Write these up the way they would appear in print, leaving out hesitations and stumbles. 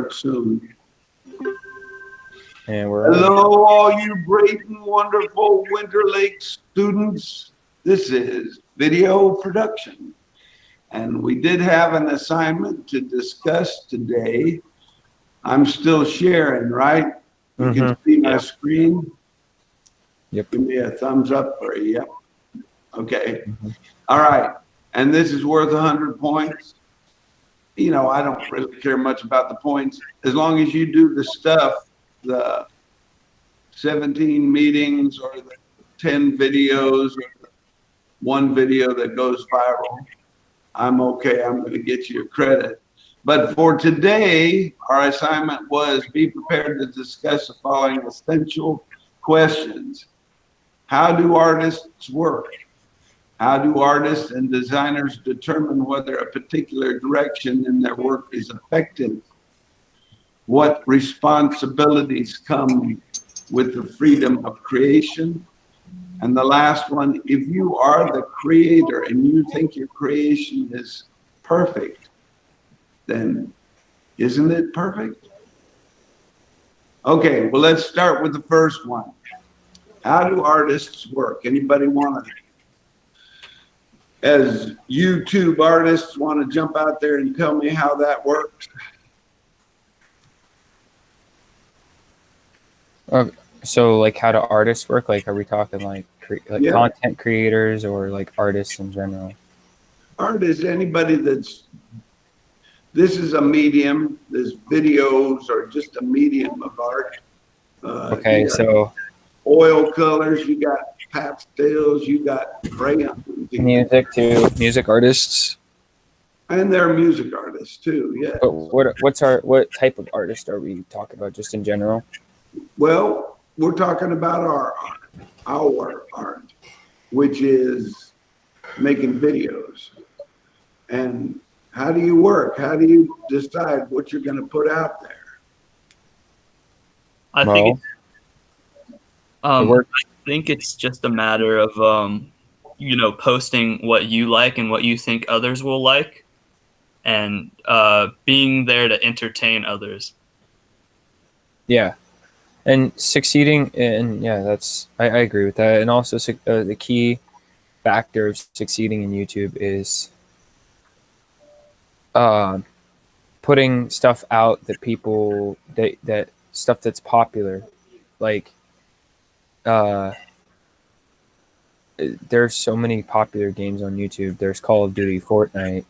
start soon. And we're hello, all you Brayton wonderful Winter Lake students. This is video production. And we did have an assignment to discuss today. I'm still sharing, right? You can see my screen. Yep. Give me a thumbs up or a yep. Okay. All right. And this is worth 100 points. You know, I don't really care much about the points. As long as you do the stuff, the 17 meetings or the 10 videos or the one video that goes viral, I'm okay. I'm going to get you your credit. But for today, our assignment was be prepared to discuss the following essential questions. How do artists work? How do artists and designers determine whether a particular direction in their work is effective? What responsibilities come with the freedom of creation? And the last one, if you are the creator and you think your creation is perfect, then isn't it perfect? Okay, well, let's start with the first one. How do artists work? Anybody want to, as YouTube artists, want to jump out there and tell me how that works? So, like, how do artists work? Like, are we talking like content creators or like artists in general? Artists, anybody that's, this is a medium. This videos are just a medium of art. Okay, so oil colors, you got pastels, you got crayons. Music too, music artists. And they're music artists too, yeah. But what type of artist are we talking about, just in general? Well, we're talking about our art, which is making videos. And how do you work? How do you decide what you're going to put out there? I think it's just a matter of posting what you like and what you think others will like, and being there to entertain others. Yeah, and succeeding, and yeah, I agree with that. And also, the key factor of succeeding in YouTube is putting stuff out that people that stuff that's popular, like there's so many popular games on YouTube. There's Call of Duty, Fortnite,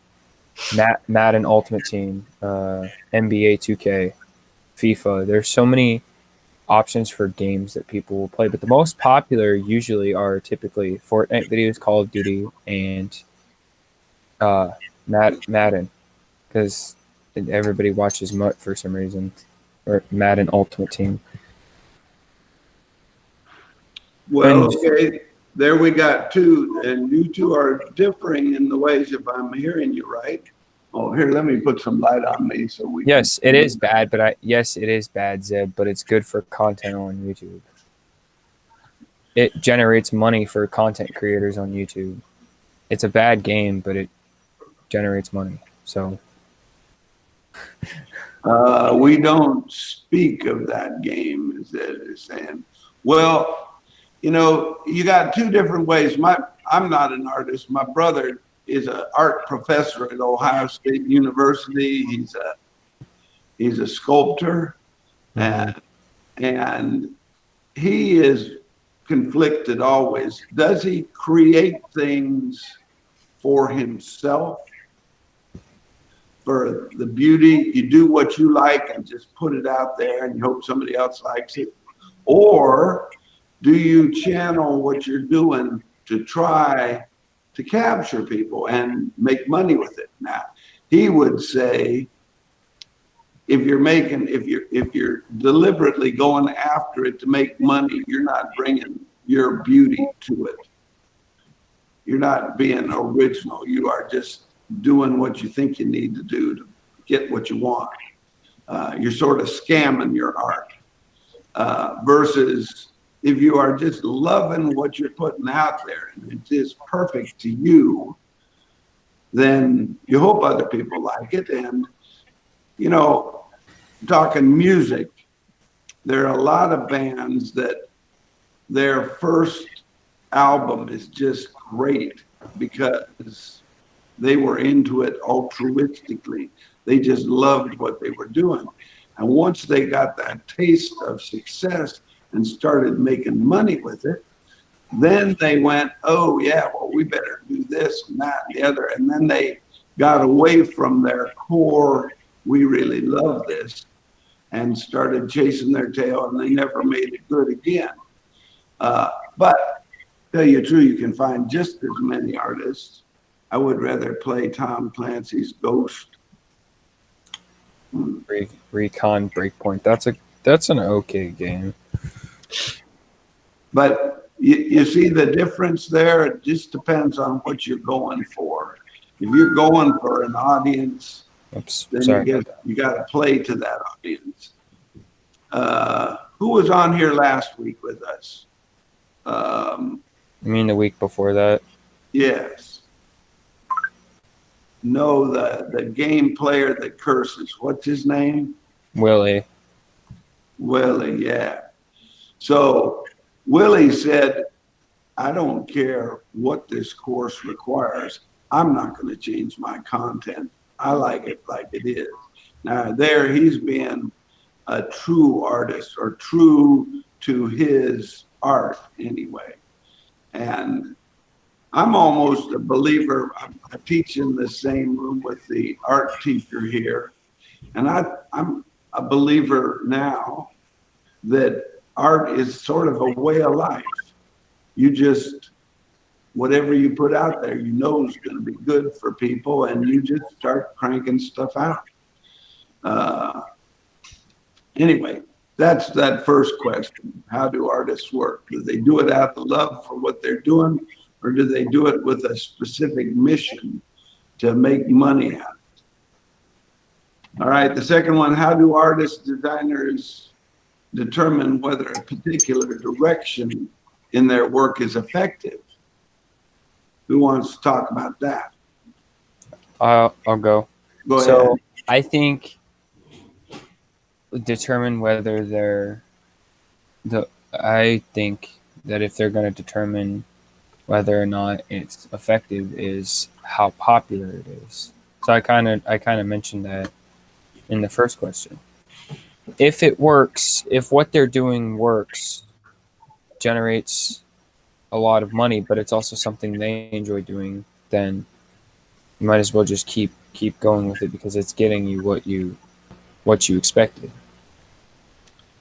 Madden Ultimate Team, NBA 2K, FIFA. There's so many options for games that people will play, but the most popular usually are typically Fortnite videos, Call of Duty, and Madden, because everybody watches MUT for some reason, or Madden Ultimate Team. Well, okay, there we got two, and you two are differing in the ways, if I'm hearing you right. Oh, here, let me put some light on me so we. Yes, it is bad, but yes, it is bad, Zeb, but it's good for content on YouTube. It generates money for content creators on YouTube. It's a bad game, but it generates money. So we don't speak of that game, as Ed is saying. Well, you know, you got two different ways. I'm not an artist. My brother is an art professor at Ohio State University. He's a sculptor, and he is conflicted always. Does he create things for himself, for the beauty? You do what you like and just put it out there and you hope somebody else likes it? Or do you channel what you're doing to try to capture people and make money with it? Now, he would say, if you're deliberately going after it to make money, you're not bringing your beauty to it. You're not being original. You are just doing what you think you need to do to get what you want. You're sort of scamming your art, versus if you are just loving what you're putting out there and it is perfect to you, then you hope other people like it. And, you know, talking music, there are a lot of bands that their first album is just great because they were into it altruistically. They just loved what they were doing. And once they got that taste of success and started making money with it, then they went, oh, yeah, well, we better do this and that and the other. And then they got away from their core, we really love this, and started chasing their tail, and they never made it good again. But tell you the truth, you can find just as many artists. I would rather play Tom Clancy's Ghost. Recon Breakpoint. That's an okay game. But you see the difference there? It just depends on what you're going for. If you're going for an audience, Oops, then sorry. you got to play to that audience. Who was on here last week with us? You mean the week before that? Yes. No, the game player that curses. What's his name? Willie. Willie, yeah. So Willie said, I don't care what this course requires. I'm not going to change my content. I like it like it is. Now, there he's being a true artist, or true to his art anyway. And I'm almost a believer. I teach in the same room with the art teacher here. And I'm a believer now that art is sort of a way of life. You just, whatever you put out there, you know is going to be good for people, and you just start cranking stuff out. Anyway, that's that first question. How do artists work? Do they do it out of love for what they're doing, or do they do it with a specific mission to make money out of it? All right, the second one, how do artists, designers determine whether a particular direction in their work is effective? Who wants to talk about that? I'll go. Go ahead. So I think determine whether I think that if they're going to determine whether or not it's effective is how popular it is. So I kind of mentioned that in the first question. If it works, if what they're doing works, generates a lot of money, but it's also something they enjoy doing, then you might as well just keep going with it because it's getting you what you expected.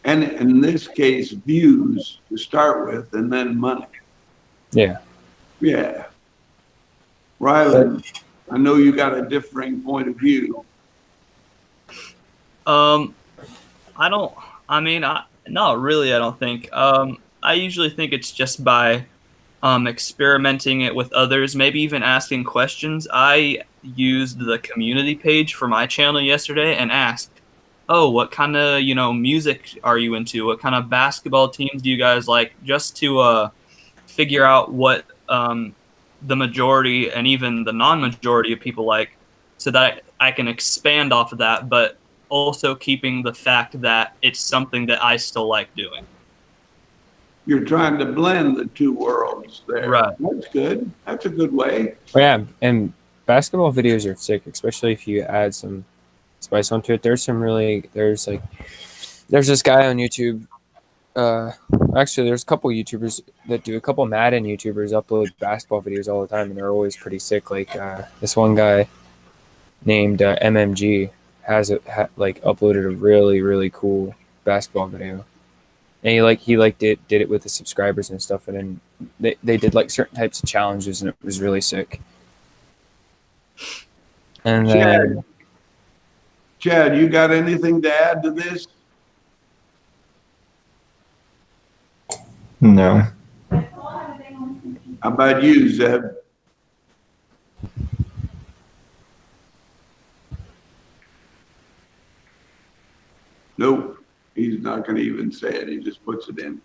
And in this case, views to start with, and then money. Yeah. Yeah. Rylan, I know you got a differing point of view. Not really, I don't think. I usually think it's just by experimenting it with others, maybe even asking questions. I used the community page for my channel yesterday and asked, oh, what kind of, music are you into? What kind of basketball teams do you guys like? Just to figure out what the majority and even the non-majority of people like, so that I can expand off of that, but also keeping the fact that it's something that I still like doing. You're trying to blend the two worlds there. Right. That's good. That's a good way. Well, yeah, and basketball videos are sick, especially if you add some spice onto it. There's this guy on YouTube. Actually, there's a couple YouTubers that do. A couple Madden YouTubers upload basketball videos all the time, and they're always pretty sick. Like this one guy named MMG has uploaded a really, really cool basketball video, and he did it with the subscribers and stuff, and then they did like certain types of challenges, and it was really sick. And then Chad, you got anything to add to this? No. How about you, Zeb? Nope. He's not going to even say it. He just puts it in.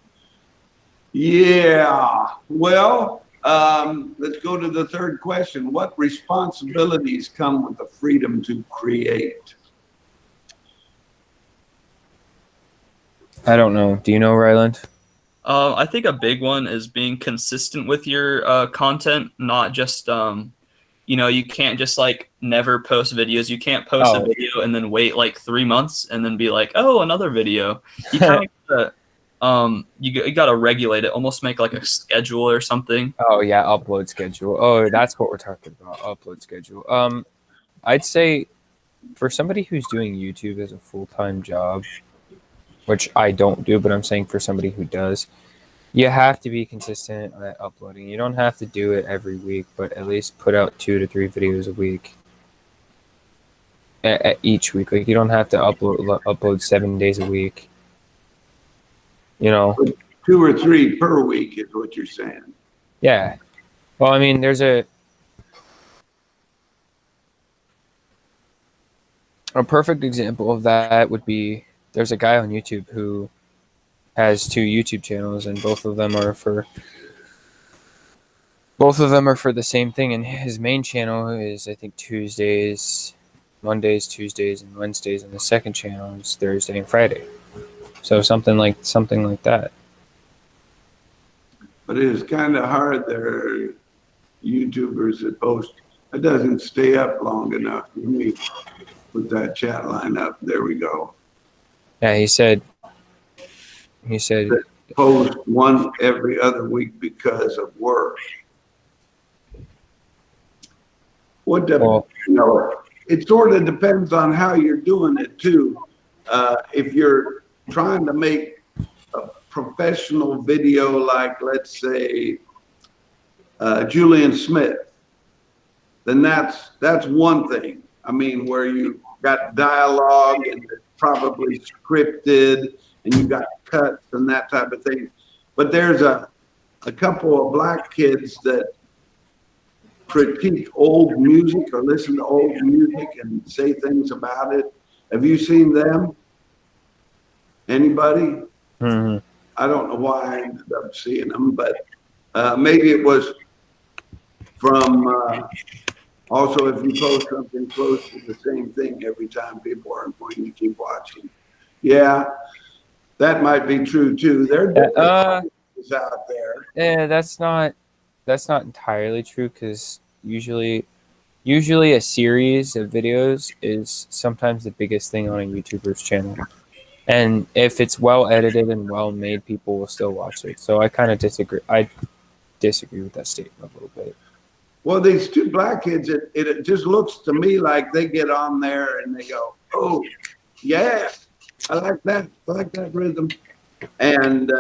Yeah. Well, let's go to the third question. What responsibilities come with the freedom to create? I don't know. Do you know, Ryland? I think a big one is being consistent with your content, not just you can't just like never post videos. You can't post a Oh, video and then wait like 3 months and then be like, oh, another video. You kind of gotta, you gotta regulate it, almost make like a schedule or something. oh yeah, upload schedule. Oh, that's what we're talking about. Upload schedule. I'd say for somebody who's doing YouTube as a full-time job, which I don't do, but I'm saying for somebody who does, you have to be consistent at uploading. You don't have to do it every week, but at least put out 2 to 3 videos a week. Each week, like you don't have to upload 7 days a week. You know, 2 or 3 per week is what you're saying. yeah. Well, I mean, there's a perfect example of that would be there's a guy on YouTube who has 2 YouTube channels, and both of them are for the same thing. And his main channel is, I think, Mondays, Tuesdays, and Wednesdays, and the second channel is Thursday and Friday. So something like that. But it is kind of hard. There are YouTubers that post. It doesn't stay up long enough. Let me put that chat line up. There we go. Yeah, he said. Post one every other week because of work. What the, Well, it sort of depends on how you're doing it too. If you're trying to make a professional video, like let's say Julian Smith, then that's one thing. I mean, where you got dialogue and it's probably scripted and you got cuts and that type of thing. But there's a couple of black kids that critique old music or listen to old music and say things about it. Have you seen them? Anybody? mm-hmm. I don't know why I ended up seeing them, but maybe it was from also if you post something close to the same thing every time, people aren't going to keep watching. Yeah, that might be true too. There are different out there. Yeah, that's not entirely true, because usually a series of videos is sometimes the biggest thing on a YouTuber's channel. And if it's well edited and well made, people will still watch it. So I kind of disagree. I disagree with that statement a little bit. Well, these 2 black kids, it just looks to me like they get on there and they go, oh, yeah, I like that rhythm. And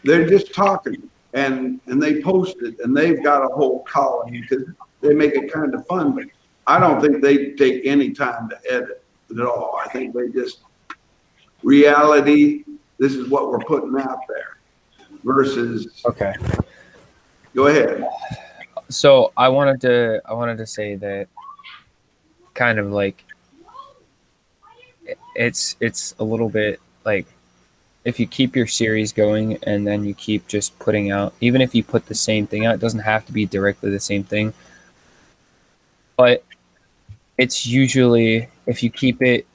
they're just talking and they post it and they've got a whole column because they make it kind of fun. But I don't think they take any time to edit at all. I think they just reality. This is what we're putting out there versus. Okay. Go ahead. So I wanted to say that kind of like it's a little bit like if you keep your series going and then you keep just putting out, even if you put the same thing out, it doesn't have to be directly the same thing. But it's usually, if you keep it,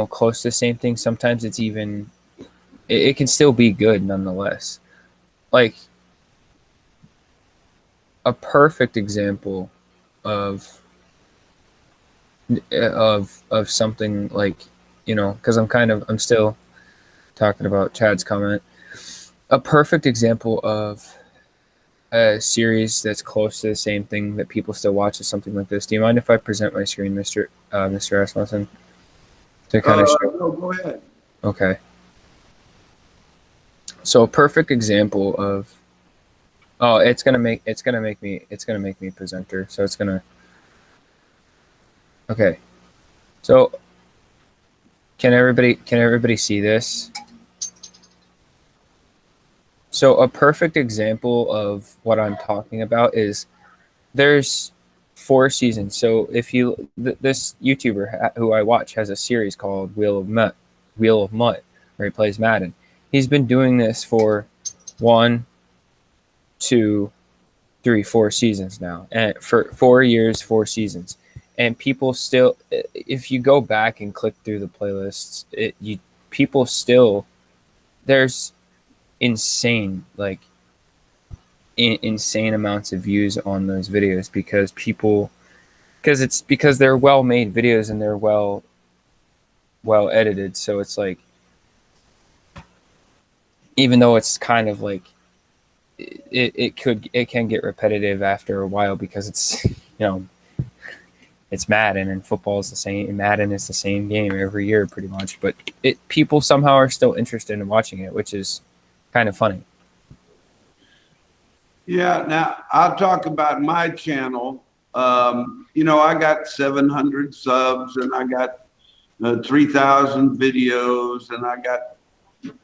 close to the same thing, sometimes it's even, it can still be good nonetheless. Like a perfect example of something like, because I'm still talking about Chad's comment. A perfect example of a series that's close to the same thing that people still watch is something like this. Do you mind if I present my screen, Mr. Rasmussen? To kind of show. No, go ahead. Okay. So a perfect example of, it's gonna make me a presenter. So it's gonna. Okay. So can everybody see this? So a perfect example of what I'm talking about is there's 4 seasons. So if this YouTuber who I watch has a series called Wheel of Mutt, where he plays Madden. He's been doing this for 1, 2, 3, 4 seasons now, and for 4 years, 4 seasons. and people still, if you go back and click through the playlists, people still, there's insane, like insane amounts of views on those videos because they're well made videos and they're well edited. So it's like, even though it's kind of like it can get repetitive after a while because it's it's Madden, and football is the same. Madden is the same game every year pretty much, but people somehow are still interested in watching it, which is kind of funny. Yeah, now I'll talk about my channel. I got 700 subs and I got 3,000 videos and I got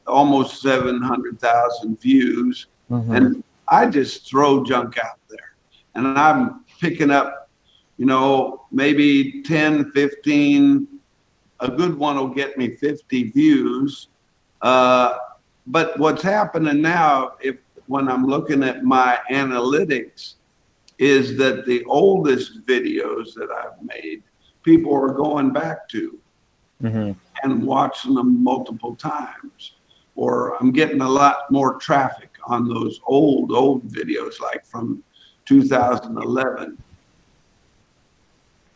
almost 700,000 views. Mm-hmm. And I just throw junk out there. And I'm picking up, maybe 10, 15. A good one will get me 50 views. But what's happening now, when I'm looking at my analytics, is that the oldest videos that I've made, people are going back to and watching them multiple times. Or I'm getting a lot more traffic on those old videos, like from 2011.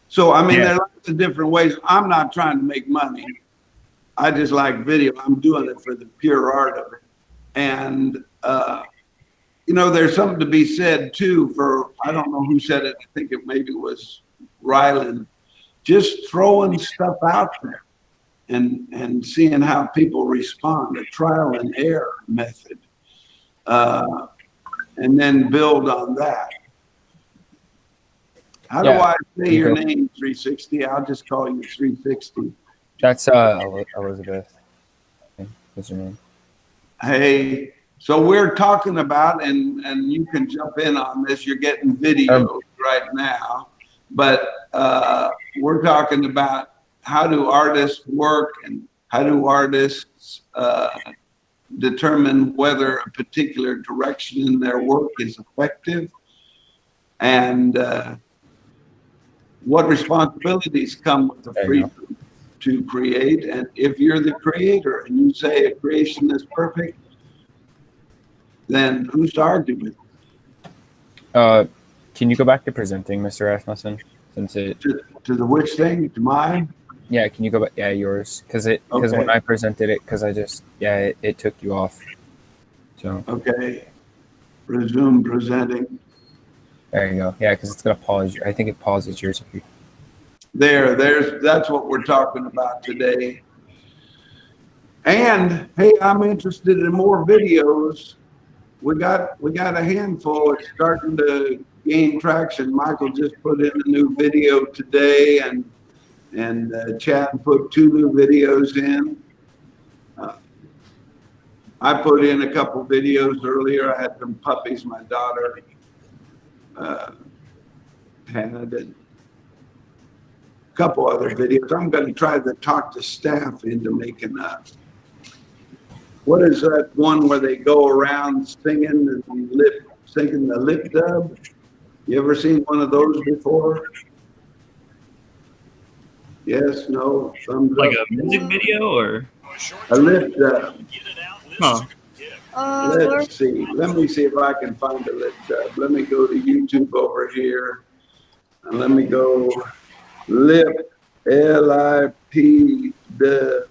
So, I mean, there are lots of different ways. I'm not trying to make money. I just like video. I'm doing it for the pure art of it. And, there's something to be said too for, I don't know who said it. I think it maybe was Ryland, just throwing stuff out there and seeing how people respond, a trial and error method, and then build on that. How do I say your name, 360? I'll just call you 360. That's Elizabeth. What's your name? Hey, so we're talking about, and you can jump in on this, you're getting video right now, but we're talking about how do artists work and how do artists determine whether a particular direction in their work is effective, and what responsibilities come with the freedom to create. And if you're the creator and you say a creation is perfect, then who's to argue with it? Can you go back to presenting, Mr. Rasmussen? Since to the which thing? To mine? Yeah, can you go back? Yeah, yours. Because when I presented it, it took you off. So okay, resume presenting. There you go. Yeah, because it's gonna pause. I think it pauses yours. That's what we're talking about today. And hey, I'm interested in more videos. We got a handful. It's starting to gain traction. Michael just put in a new video today, and Chad put 2 new videos in. I put in a couple videos earlier. I had some puppies my daughter had, and a couple other videos. I'm going to try to talk the staff into making what is that one where they go around singing the lip dub? You ever seen one of those before? Yes, no, thumbs Like up. a music video or A lip dub. huh? Let's see. Let me see if I can find a lip dub. Let me go to YouTube over here. And let me go lip, L-I-P, lip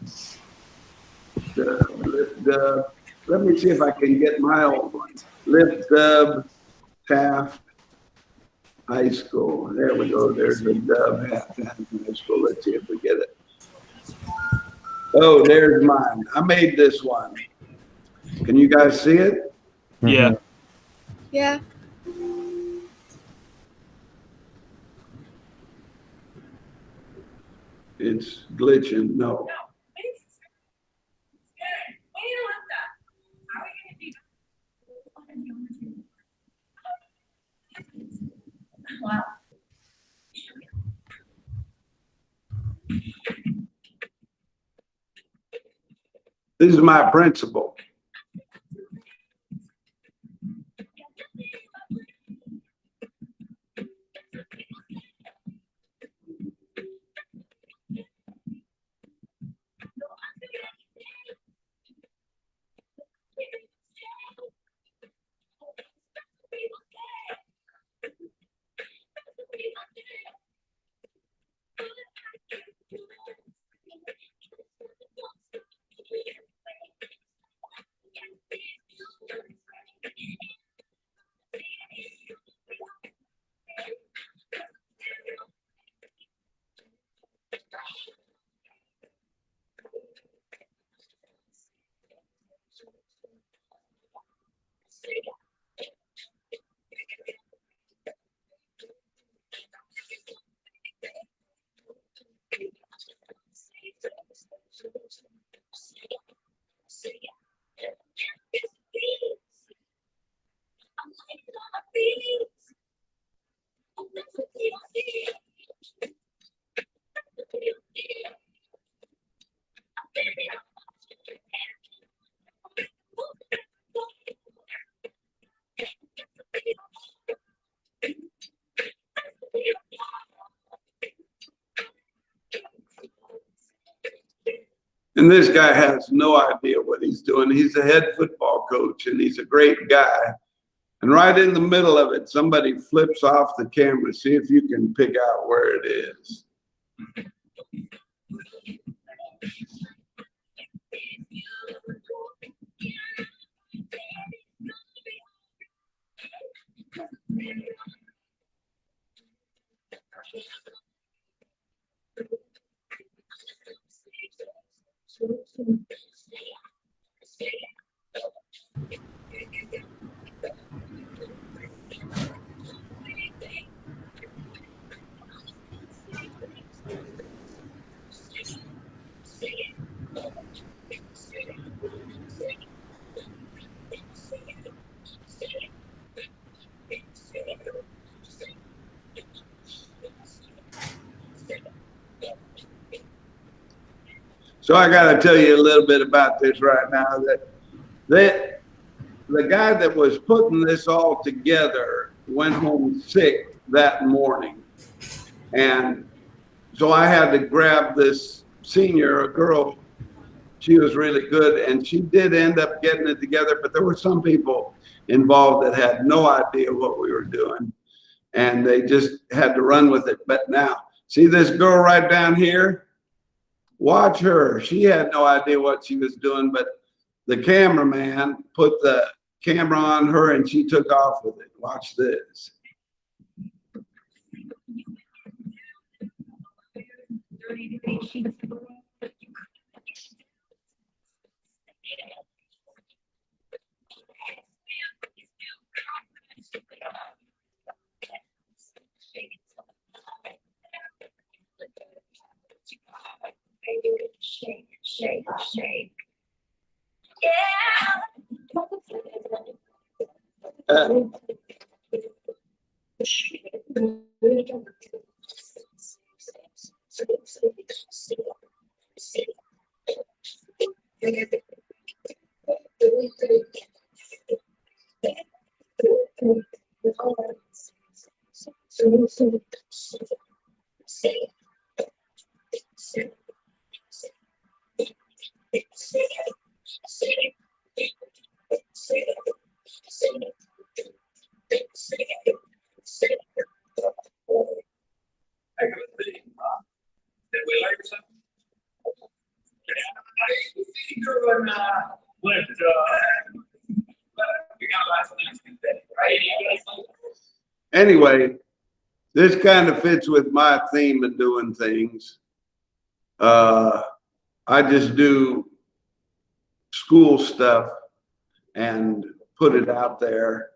dub. Let me see if I can get my old one. Lip dub, Taft High School. There we go. There's the dub, Taft High School. Let's see if we get it. Oh, there's mine. I made this one. Can you guys see it? Yeah. Yeah. It's glitching. No. Wow. This is my principal. And this guy has no idea what he's doing. He's a head football coach and he's a great guy. And right in the middle of it, somebody flips off the camera. See if you can pick out where it is. So I got to tell you a little bit about this right now. That the guy that was putting this all together went home sick that morning, and so I had to grab this senior, a girl. She was really good, and she did end up getting it together. But there were some people involved that had no idea what we were doing, and they just had to run with it. But now, see this girl right down here? Watch her. She had no idea what she was doing, but the cameraman put the camera on her and she took off with it. Watch this. Shake, shake, shake. Yeah. Anyway, this kind of fits with my theme of doing things. I just do school stuff and put it out there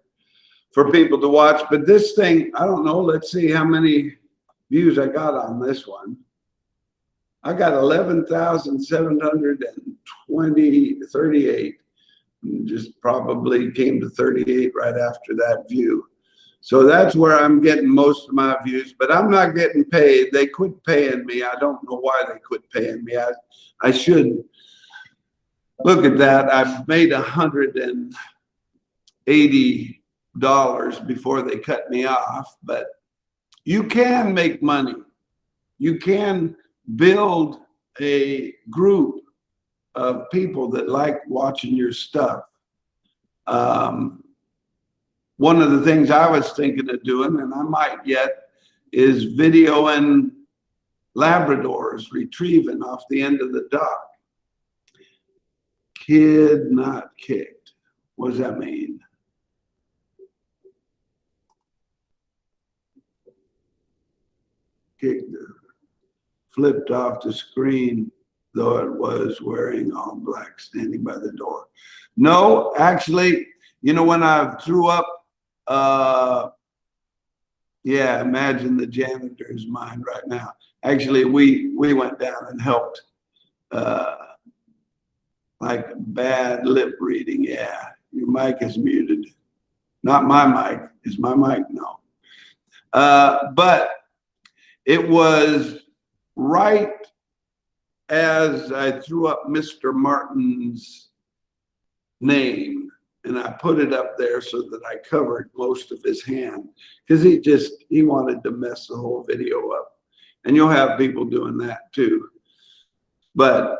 for people to watch. But this thing, I don't know, let's see how many views I got on this one. I got 11,738. Just probably came to 38 right after that view. So that's where I'm getting most of my views, but I'm not getting paid. They quit paying me. I don't know why they quit paying me. I should look at that. I've made $180 before they cut me off, but you can make money. You can build a group of people that like watching your stuff. One of the things I was thinking of doing, and I might yet, is videoing Labradors retrieving off the end of the dock. Kid not kicked. What does that mean? Kicked, flipped off the screen, though it was wearing all black, standing by the door. No, actually, you know, when I threw up, yeah, imagine the janitor's mind right now. Actually, we went down and helped, like bad lip reading. Yeah, your mic is muted. Not my mic. Is my mic? No. But it was right as I threw up Mr. Martin's name, and I put it up there so that I covered most of his hand, because he wanted to mess the whole video up. And you'll have people doing that too. But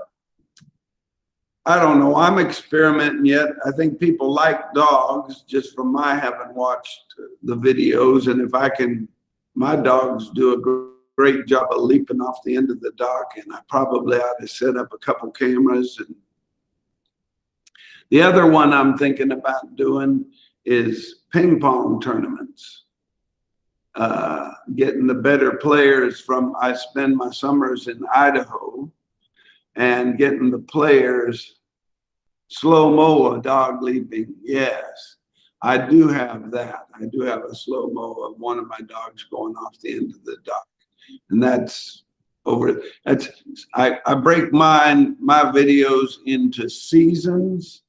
I don't know. I'm experimenting yet. I think people like dogs just from my having watched the videos. And if I can, my dogs do a great job of leaping off the end of the dock, and I probably ought to set up a couple cameras. And the other one I'm thinking about doing is ping pong tournaments. Getting the better players from, I spend my summers in Idaho, and getting the players slow-mo of dog leaping. Yes, I do have that. I do have a slow-mo of one of my dogs going off the end of the dock. And that's over. That's I break my videos into seasons,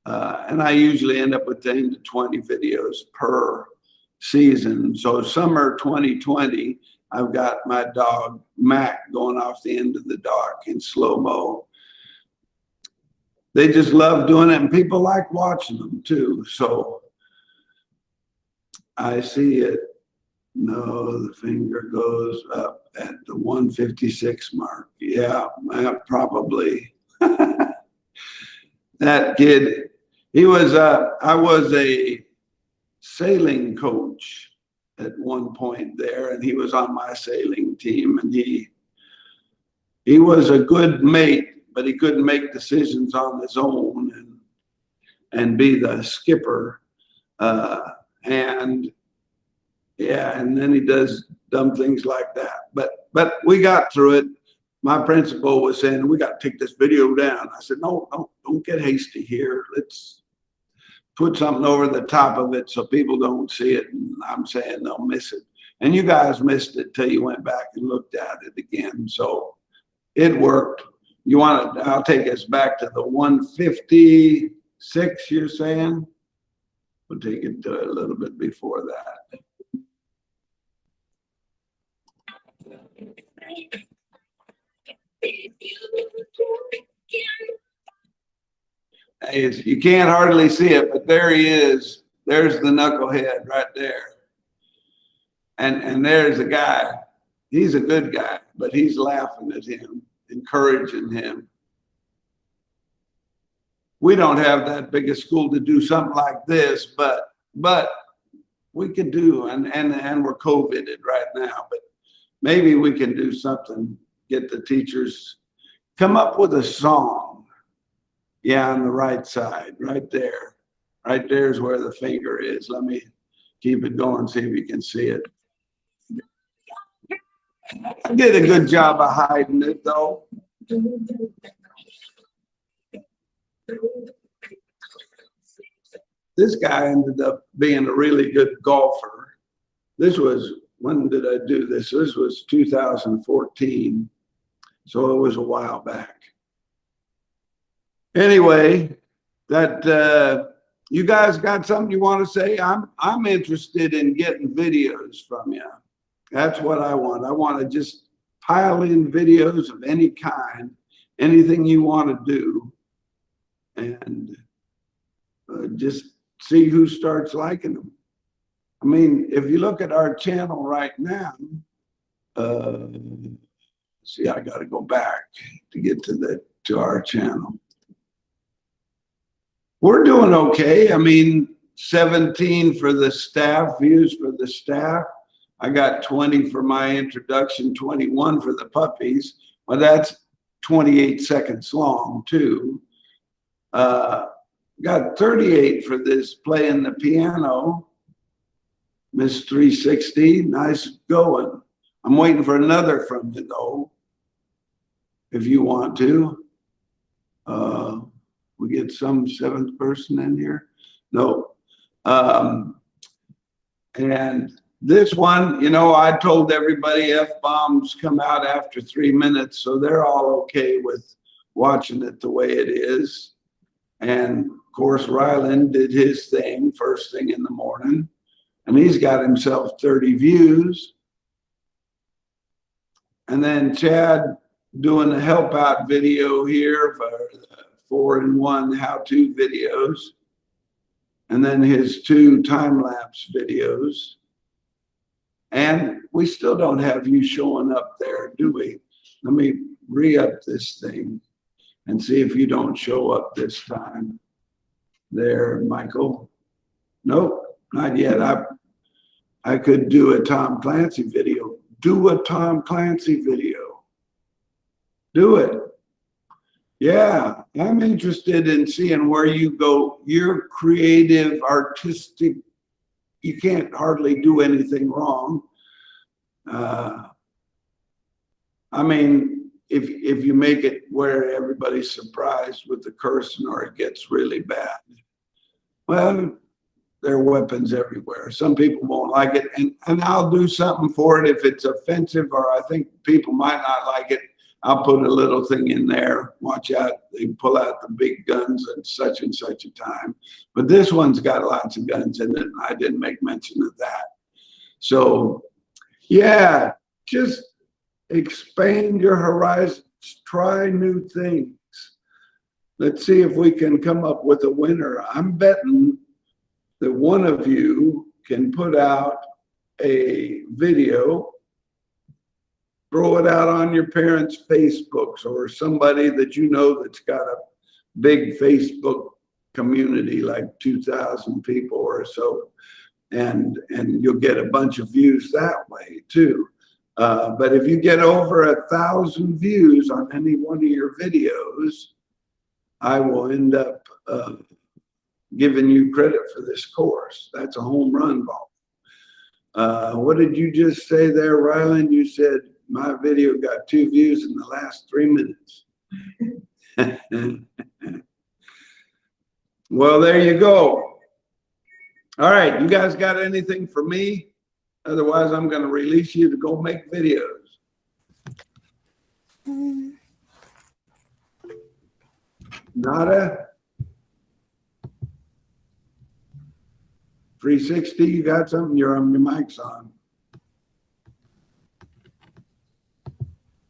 and I usually end up with 10 to 20 videos per season. So summer 2020, I've got my dog Mac going off the end of the dock in slow-mo. They just love doing it, and people like watching them too. So I see it. No, the finger goes up at the 156 mark. Yeah, probably. That kid, I was a sailing coach at one point there, and he was on my sailing team, and he was a good mate, but he couldn't make decisions on his own and be the skipper. And yeah, and then he does dumb things like that. But we got through it. My principal was saying, we got to take this video down. I said, no, don't get hasty here. Let's put something over the top of it so people don't see it. And I'm saying they'll miss it. And you guys missed it till you went back and looked at it again. So it worked. You want to, I'll take us back to the 156, you're saying? We'll take it to a little bit before that. You can't hardly see it, but there he is. There's the knucklehead right there. And there's a guy. He's a good guy, but he's laughing at him, encouraging him. We don't have that big a school to do something like this, but we could do, and we're COVIDed right now, but maybe we can do something, get the teachers, come up with a song. Yeah, on the right side, right there. Right there's where the finger is. Let me keep it going, see if you can see it. I did a good job of hiding it, though. This guy ended up being a really good golfer. This was, when did I do this? This was 2014, so it was a while back. Anyway, that you guys got something you want to say? I'm interested in getting videos from you. That's what I want. I want to just pile in videos of any kind, anything you want to do, and just see who starts liking them. I mean, if you look at our channel right now, see, I got to go back to get to our channel. We're doing okay. I mean, 17 for the staff, views for the staff. I got 20 for my introduction, 21 for the puppies. Well, that's 28 seconds long, too. Got 38 for this playing the piano. Miss 360, nice going. I'm waiting for another from you, though, if you want to. We get some seventh person in here? No. And this one, you know, I told everybody F-bombs come out after 3 minutes, so they're all okay with watching it the way it is. And of course, Ryland did his thing first thing in the morning, and he's got himself 30 views. And then Chad doing a help out video here for the 4-in-1 how-to videos, and then his 2 time-lapse videos. And we still don't have you showing up there, do we? Let me re-up this thing. and see if you don't show up this time. There, Michael. Nope, not yet. I could do a Tom Clancy video. Do a Tom Clancy video. Do it. Yeah, I'm interested in seeing where you go. You're creative, artistic. You can't hardly do anything wrong. I mean, if you make it where everybody's surprised with the cursing or it gets really bad, well, there are weapons everywhere. Some people won't like it, and I'll do something for it if it's offensive or I think people might not like it. I'll put a little thing in there. Watch out, they pull out the big guns at such and such a time. But this one's got lots of guns in it, and I didn't make mention of that. So, yeah, just expand your horizons, try new things. Let's see if we can come up with a winner. I'm betting that one of you can put out a video, throw it out on your parents' Facebooks or somebody that you know that's got a big Facebook community, like 2,000 people or so, and you'll get a bunch of views that way too. But if you get over 1,000 views on any one of your videos, I will end up giving you credit for this course. That's a home run ball. What did you just say there, Rylan? You said my video got 2 views in the last 3 minutes. Well, there you go. All right, you guys got anything for me? Otherwise, I'm going to release you to go make videos. Nada? 360, you got something? Your mic's on.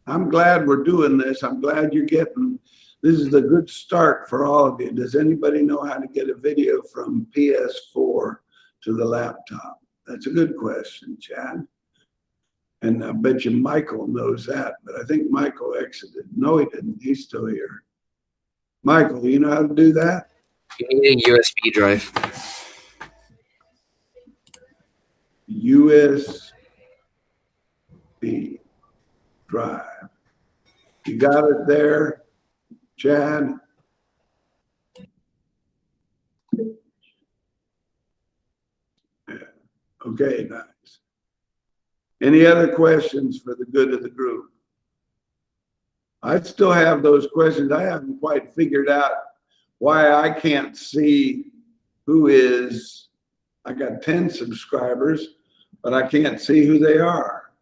I'm glad we're doing this. I'm glad you're getting, this is a good start for all of you. Does anybody know how to get a video from PS4 to the laptop? That's a good question, Chad. And I bet you Michael knows that, but I think Michael exited. No, he didn't. He's still here. Michael, you know how to do that? You need a USB drive. USB drive. You got it there, Chad? Yeah. Okay, nice. Any other questions for the good of the group? I still have those questions. I haven't quite figured out why I can't see who is, I got 10 subscribers, but I can't see who they are.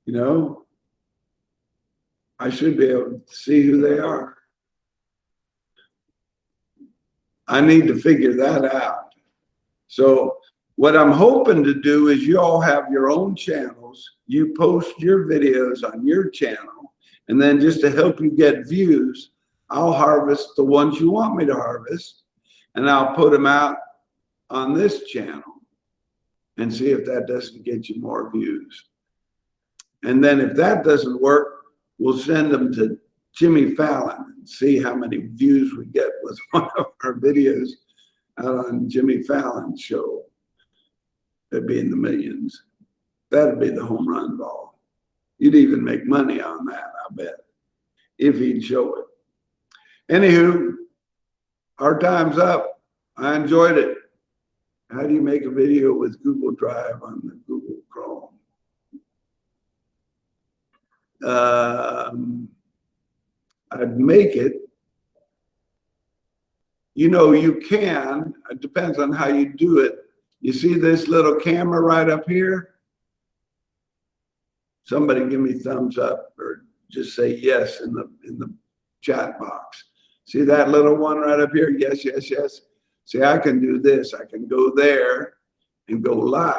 You know, I should be able to see who they are. I need to figure that out. So what I'm hoping to do is you all have your own channels. You post your videos on your channel, and then just to help you get views, I'll harvest the ones you want me to harvest, and I'll put them out on this channel and see if that doesn't get you more views. And then if that doesn't work, we'll send them to Jimmy Fallon and see how many views we get with one of our videos out on Jimmy Fallon's show. It'd be in the millions. That'd be the home run ball. You'd even make money on that, I bet, if he'd show it. Anywho, our time's up. I enjoyed it. How do you make a video with Google Drive on the Google Chrome? I'd make it. You know, you can. It depends on how you do it. You see this little camera right up here? Somebody give me thumbs up or just say yes in the chat box. See that little one right up here? Yes, yes, yes. See, I can do this. I can go there and go live.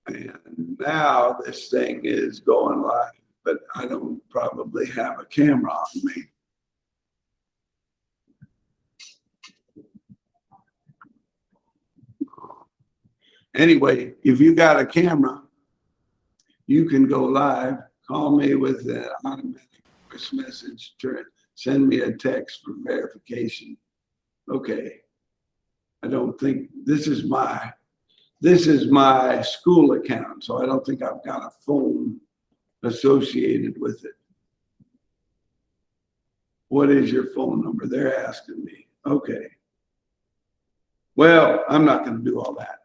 And now this thing is going live, but I don't probably have a camera on me. Anyway, if you got a camera, you can go live, call me with an automatic voice message, send me a text for verification. Okay. I don't think this is my school account, so I don't think I've got a phone associated with it. What is your phone number? They're asking me. Okay. Well, I'm not going to do all that.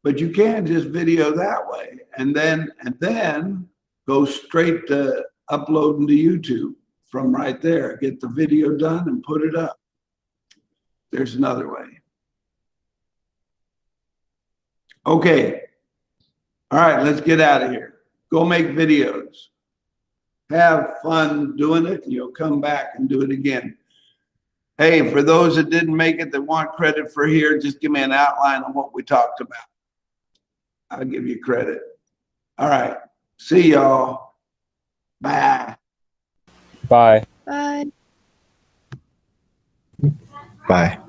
But you can just video that way and then go straight to uploading to YouTube from right there. Get the video done and put it up. There's another way. Okay. All right, let's get out of here. Go make videos. Have fun doing it, and you'll come back and do it again. Hey, for those that didn't make it that want credit for here, just give me an outline on what we talked about. I'll give you credit. All right. See y'all. Bye. Bye. Bye. Bye.